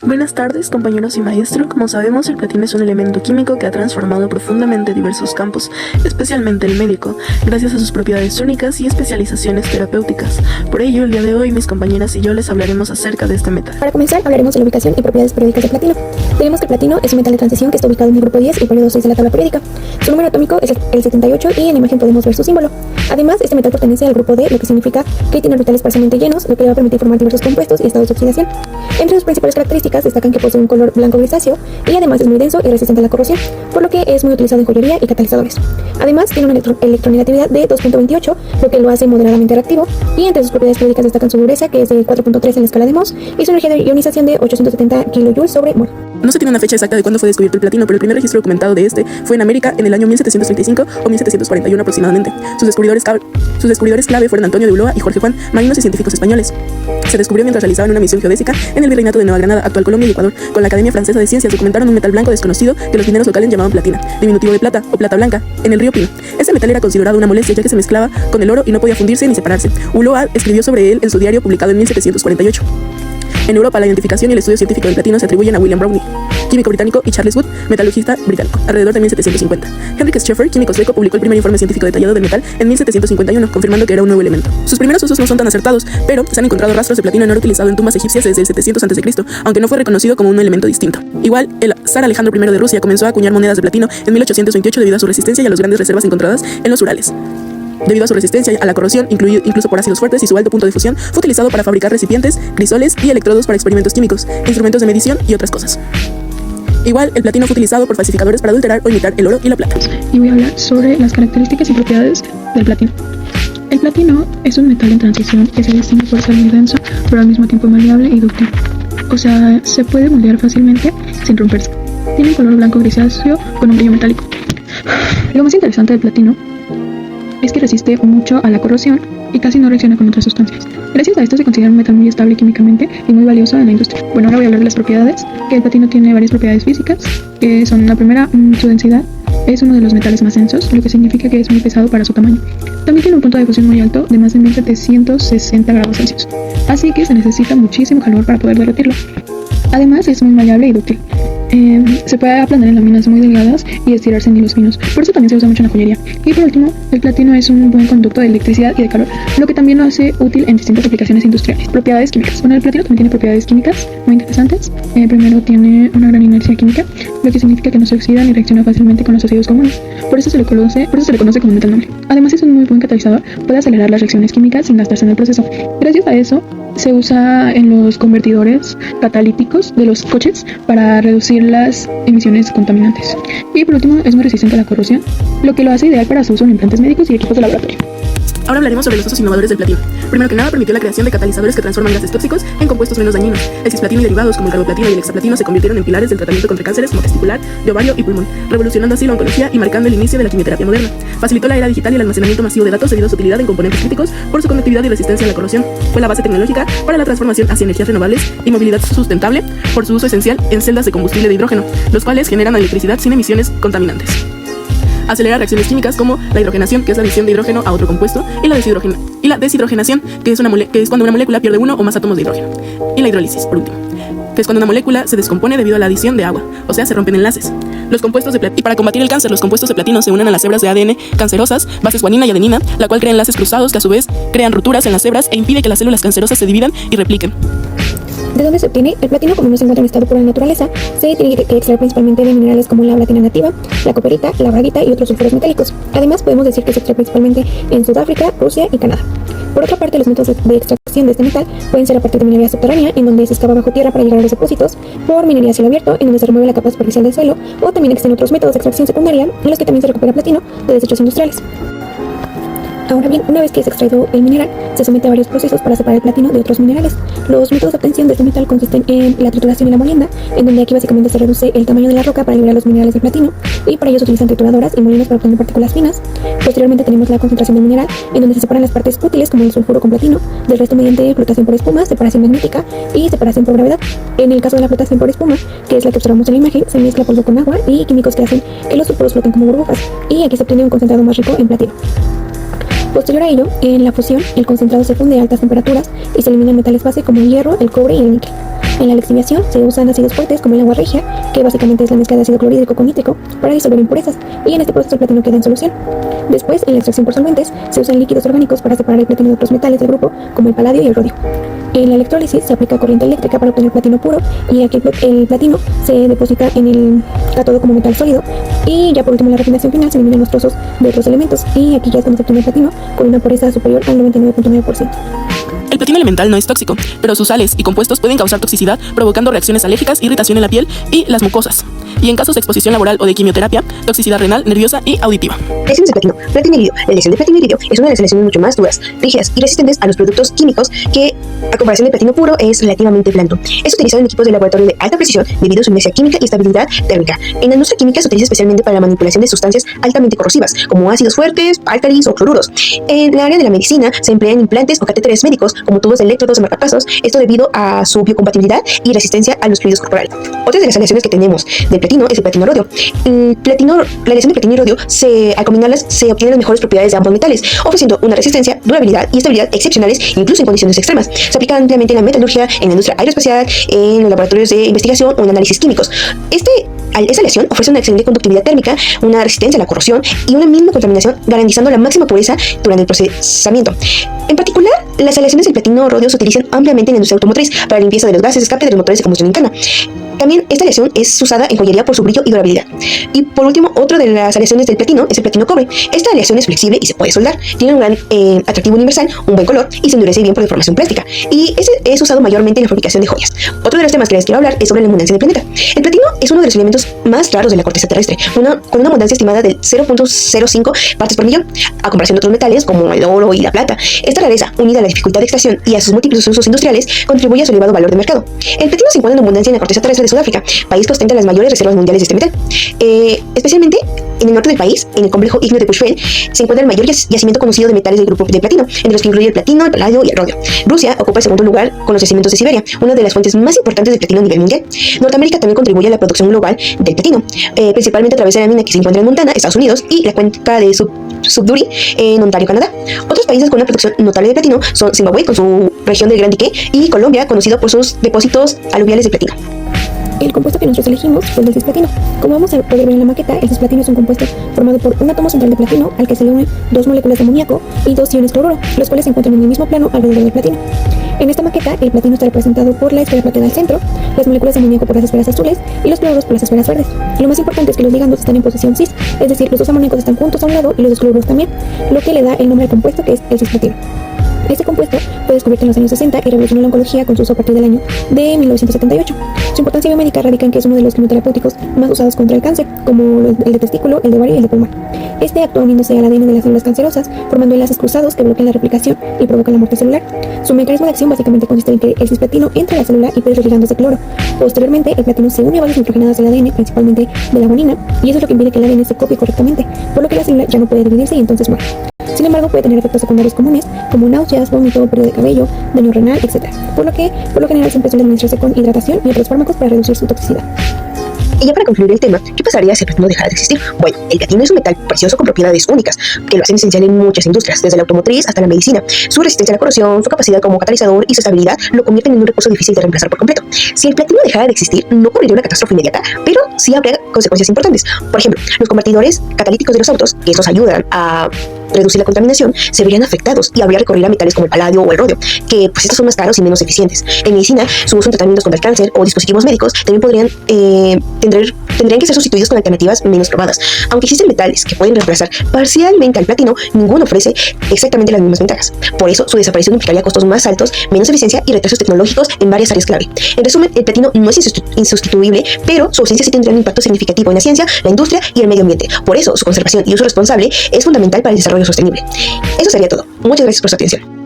Buenas tardes, compañeros y maestro. Como sabemos, el platino es un elemento químico que ha transformado profundamente diversos campos, especialmente el médico, gracias a sus propiedades únicas y especializaciones terapéuticas. Por ello, el día de hoy, mis compañeras y yo les hablaremos acerca de este metal. Para comenzar, hablaremos de la ubicación y propiedades periódicas del platino. Tenemos que el platino es un metal de transición que está ubicado en el grupo 10 y periodo 6 de la tabla periódica. Su número atómico es el 78 y en la imagen podemos ver su símbolo. Además, este metal pertenece al grupo D, lo que significa que tiene orbitales parcialmente llenos, lo que le va a permitir formar diversos compuestos y estados de oxidación. Entre sus principales características destacan que posee un color blanco grisáceo y además es muy denso y resistente a la corrosión, por lo que es muy utilizado en joyería y catalizadores. Además, tiene una electronegatividad de 2.28, lo que lo hace moderadamente reactivo, y entre sus propiedades periódicas destacan su dureza, que es de 4.3 en la escala de Mohs, y su energía de ionización de 870 kJ sobre mol. No se tiene una fecha exacta de cuándo fue descubierto el platino, pero el primer registro documentado de este fue en América en el año 1735 o 1741 aproximadamente. Sus descubridores clave fueron Antonio de Ulloa y Jorge Juan, marinos y científicos españoles. Se descubrió mientras realizaban una misión geodésica en el Virreinato de Nueva Granada, actual Colombia y Ecuador. Con la Academia Francesa de Ciencias documentaron un metal blanco desconocido que los mineros locales llamaban platina, diminutivo de plata o plata blanca, en el río Pino. Este metal era considerado una molestia ya que se mezclaba con el oro y no podía fundirse ni separarse. Ulloa escribió sobre él en su diario publicado en 1748. En Europa, la identificación y el estudio científico del platino se atribuyen a William Browne, químico británico, y Charles Wood, metalurgista británico, alrededor de 1750. Henrik Schäfer, químico sueco, publicó el primer informe científico detallado del metal en 1751, confirmando que era un nuevo elemento. Sus primeros usos no son tan acertados, pero se han encontrado rastros de platino en oro utilizado en tumbas egipcias desde el 700 a.C., aunque no fue reconocido como un elemento distinto. Igual, el zar Alejandro I de Rusia comenzó a acuñar monedas de platino en 1828 debido a su resistencia y a las grandes reservas encontradas en los Urales. Debido a su resistencia a la corrosión, incluso por ácidos fuertes, y su alto punto de fusión, fue utilizado para fabricar recipientes, crisoles y electrodos para experimentos químicos, instrumentos de medición y otras cosas. Igual, el platino fue utilizado por falsificadores para adulterar o imitar el oro y la plata. Y voy a hablar sobre las características y propiedades del platino. El platino es un metal en transición que se distingue por ser muy denso, pero al mismo tiempo maleable y dúctil. O sea, se puede moldear fácilmente sin romperse. Tiene un color blanco grisáceo con un brillo metálico. Lo más interesante del platino es que resiste mucho a la corrosión y casi no reacciona con otras sustancias. Gracias a esto se considera un metal muy estable químicamente y muy valioso en la industria. Bueno, ahora voy a hablar de las propiedades, que el platino tiene varias propiedades físicas, que son: la primera, su densidad. Es uno de los metales más densos, lo que significa que es muy pesado para su tamaño. También tiene un punto de fusión muy alto, de más de 1760 grados Celsius, así que se necesita muchísimo calor para poder derretirlo. Además, es muy maleable y dúctil. Se puede aplanar en láminas muy delgadas y estirarse en hilos finos. Por eso también se usa mucho en la joyería. Y por último, el platino es un buen conducto de electricidad y de calor, lo que también lo hace útil en distintas aplicaciones industriales. Propiedades químicas. Bueno, el platino también tiene propiedades químicas muy interesantes. Primero, tiene una gran inercia química, lo que significa que no se oxida ni reacciona fácilmente con los ácidos comunes. Por eso se le conoce como metal noble. Además, es un muy buen catalizador, puede acelerar las reacciones químicas sin gastarse en el proceso. Gracias a eso, se usa en los convertidores catalíticos de los coches para reducir las emisiones contaminantes. Y por último, es muy resistente a la corrosión, lo que lo hace ideal para su uso en implantes médicos y equipos de laboratorio. Ahora hablaremos sobre los usos innovadores del platino. Primero que nada, permitió la creación de catalizadores que transforman gases tóxicos en compuestos menos dañinos. El cisplatino y derivados como el carboplatino y el hexaplatino se convirtieron en pilares del tratamiento contra cánceres como testicular, de ovario y pulmón, revolucionando así la oncología y marcando el inicio de la quimioterapia moderna. Facilitó la era digital y el almacenamiento masivo de datos debido a su utilidad en componentes críticos por su conductividad y resistencia a la corrosión. Fue la base tecnológica para la transformación hacia energías renovables y movilidad sustentable por su uso esencial en celdas de combustible de hidrógeno, los cuales generan electricidad sin emisiones contaminantes. Acelera reacciones químicas como la hidrogenación, que es la adición de hidrógeno a otro compuesto, y la deshidrogenación, que es cuando una molécula pierde uno o más átomos de hidrógeno, y la hidrólisis, por último, que es cuando una molécula se descompone debido a la adición de agua, o sea, se rompen enlaces. Y para combatir el cáncer, los compuestos de platino se unen a las hebras de ADN cancerosas, bases guanina y adenina, la cual crea enlaces cruzados que a su vez crean rupturas en las hebras e impide que las células cancerosas se dividan y repliquen. ¿De dónde se obtiene? El platino, como no se encuentra en estado puro en la naturaleza, se tiene que extraer principalmente de minerales como la platina nativa, la coperita, la braguita y otros sulfuros metálicos. Además, podemos decir que se extrae principalmente en Sudáfrica, Rusia y Canadá. Por otra parte, los métodos de extracción de este metal pueden ser a partir de minería subterránea, en donde se excava bajo tierra para llegar a los depósitos, por minería a cielo abierto, en donde se remueve la capa superficial del suelo, o también existen otros métodos de extracción secundaria, en los que también se recupera platino de desechos industriales. Ahora bien, una vez que es extraído el mineral, se somete a varios procesos para separar el platino de otros minerales. Los métodos de obtención de este metal consisten en la trituración y la molienda, en donde aquí básicamente se reduce el tamaño de la roca para liberar los minerales del platino, y para ello se utilizan trituradoras y molinos para obtener partículas finas. Posteriormente tenemos la concentración del mineral, en donde se separan las partes útiles como el sulfuro con platino, del resto mediante flotación por espuma, separación magnética y separación por gravedad. En el caso de la flotación por espuma, que es la que observamos en la imagen, se mezcla polvo con agua y químicos que hacen que los sulfuros floten como burbujas, y aquí se obtiene un concentrado más rico en platino. Posterior a ello, en la fusión, el concentrado se funde a altas temperaturas y se eliminan metales base como el hierro, el cobre y el níquel. En la lixiviación se usan ácidos fuertes como el agua regia, que básicamente es la mezcla de ácido clorhídrico con nítrico, para disolver impurezas, y en este proceso el platino queda en solución. Después, en la extracción por solventes, se usan líquidos orgánicos para separar el platino de otros metales del grupo, como el paladio y el rodio. En la electrólisis se aplica corriente eléctrica para obtener platino puro, y aquí el platino se deposita en el cátodo como metal sólido, y ya por último en la refinación final se eliminan los trozos de otros elementos, y aquí ya es cuando se obtiene el platino con una pureza superior al 99.9%. El platino elemental no es tóxico, pero sus sales y compuestos pueden causar toxicidad, provocando reacciones alérgicas, irritación en la piel y las mucosas. Y en casos de exposición laboral o de quimioterapia, toxicidad renal, nerviosa y auditiva. Aleaciones de platino. Platino iridio. La aleación de platino iridio es una de las aleaciones mucho más duras, rígidas y resistentes a los productos químicos que, a comparación del platino puro, es relativamente blando. Es utilizado en equipos de laboratorio de alta precisión debido a su inercia química y estabilidad térmica. En la industria química se utiliza especialmente para la manipulación de sustancias altamente corrosivas, como ácidos fuertes, álcalis o cloruros. En el área de la medicina se emplean implantes o catéteres médicos como tubos de electrodos o marcapasos, esto debido a su biocompatibilidad y resistencia a los fluidos corporales. Otra de las aleaciones que tenemos del platino es el platino rodio. La aleación de platino y rodio, al combinarlas, se obtienen las mejores propiedades de ambos metales, ofreciendo una resistencia, durabilidad y estabilidad excepcionales, incluso en condiciones extremas. Se aplica ampliamente en la metalurgia, en la industria aeroespacial, en los laboratorios de investigación o en análisis químicos. Esta aleación ofrece una excelente conductividad térmica, una resistencia a la corrosión y una mínima contaminación, garantizando la máxima pureza durante el procesamiento. En particular, las aleaciones del platino rodio se utilizan ampliamente en la industria automotriz para la limpieza de los gases de escape de los motores de combustión interna. También esta aleación es usada en joyería por su brillo y durabilidad. Y por último, otra de las aleaciones del platino es el platino cobre. Esta aleación es flexible y se puede soldar. Tiene un gran atractivo universal, un buen color y se endurece bien por deformación plástica. Y es usado mayormente en la fabricación de joyas. Otro de los temas que les quiero hablar es sobre la abundancia del planeta. El platino es uno de los elementos más raros de la corteza terrestre, con una abundancia estimada del 0.05 partes por millón, a comparación de otros metales como el oro y la plata. Esta rareza, unida a la dificultad de extracción y a sus múltiples usos industriales, contribuye a su elevado valor de mercado. El platino se encuentra en abundancia en la corteza terrestre de Sudáfrica, país que ostenta las mayores reservas mundiales de este metal. Especialmente en el norte del país, en el complejo ígneo de Bushveld, se encuentra el mayor yacimiento conocido de metales del grupo de platino, entre los que incluye el platino, el paladio y el rodio. Rusia ocupa el segundo lugar con los yacimientos de Siberia, una de las fuentes más importantes de platino a nivel mundial. Norteamérica también contribuye a la producción global del platino, principalmente a través de la mina que se encuentra en Montana, Estados Unidos, y la cuenca de Sudbury en Ontario, Canadá. Otros países con una producción notable de platino son Zimbabue, con su región del Gran Dique, y Colombia, conocido por sus depósitos aluviales de platino. El compuesto que nosotros elegimos fue el del cisplatino. Como vamos a poder ver en la maqueta, el cisplatino es un compuesto formado por un átomo central de platino al que se le unen dos moléculas de amoníaco y dos iones cloruro, los cuales se encuentran en el mismo plano alrededor del platino. En esta maqueta, el platino está representado por la esfera plateada al centro, las moléculas de amoníaco por las esferas azules y los cloruros por las esferas verdes. Lo más importante es que los ligandos están en posición cis, es decir, los dos amoníacos están juntos a un lado y los dos cloruros también, lo que le da el nombre al compuesto, que es el cisplatino. Este compuesto fue descubierto en los años 60 y revolucionó la oncología con su uso a partir del año de 1978. Su importancia biomédica radica en que es uno de los quimioterapéuticos más usados contra el cáncer, como el de testículo, el de ovario y el de pulmón. Este actúa uniéndose al ADN de las células cancerosas, formando enlaces cruzados que bloquean la replicación y provocan la muerte celular. Su mecanismo de acción básicamente consiste en que el cisplatino entra a la célula y pierde los ligandos de cloro. Posteriormente, el platino se une a varias nitrogenadas del ADN, principalmente de la guanina, y eso es lo que impide que el ADN se copie correctamente, por lo que la célula ya no puede dividirse y entonces muere. Sin embargo, puede tener efectos secundarios comunes, como náuseas, vómito, pérdida de cabello, daño renal, etc. Por lo general siempre suele administrarse con hidratación y otros fármacos para reducir su toxicidad. Y ya para concluir el tema, ¿qué pasaría si el platino dejara de existir? Bueno, el platino es un metal precioso con propiedades únicas, que lo hacen esencial en muchas industrias, desde la automotriz hasta la medicina. Su resistencia a la corrosión, su capacidad como catalizador y su estabilidad lo convierten en un recurso difícil de reemplazar por completo. Si el platino dejara de existir, no ocurriría una catástrofe inmediata, pero sí habría consecuencias importantes. Por ejemplo, los convertidores catalíticos de los autos, que estos ayudan a reducir la contaminación, se verían afectados y habría que recurrir a metales como el paladio o el rodio, que pues estos son más caros y menos eficientes. En medicina, su uso en tratamientos contra el cáncer o dispositivos médicos también tendrían que ser sustituidos con alternativas menos probadas. Aunque existen metales que pueden reemplazar parcialmente al platino, ninguno ofrece exactamente las mismas ventajas. Por eso, su desaparición implicaría costos más altos, menos eficiencia y retrasos tecnológicos en varias áreas clave. En resumen, el platino no es insustituible, pero su ausencia sí tendría un impacto significativo en la ciencia, la industria y el medio ambiente. Por eso, su conservación y uso responsable es fundamental para el desarrollo sostenible. Eso sería todo. Muchas gracias por su atención.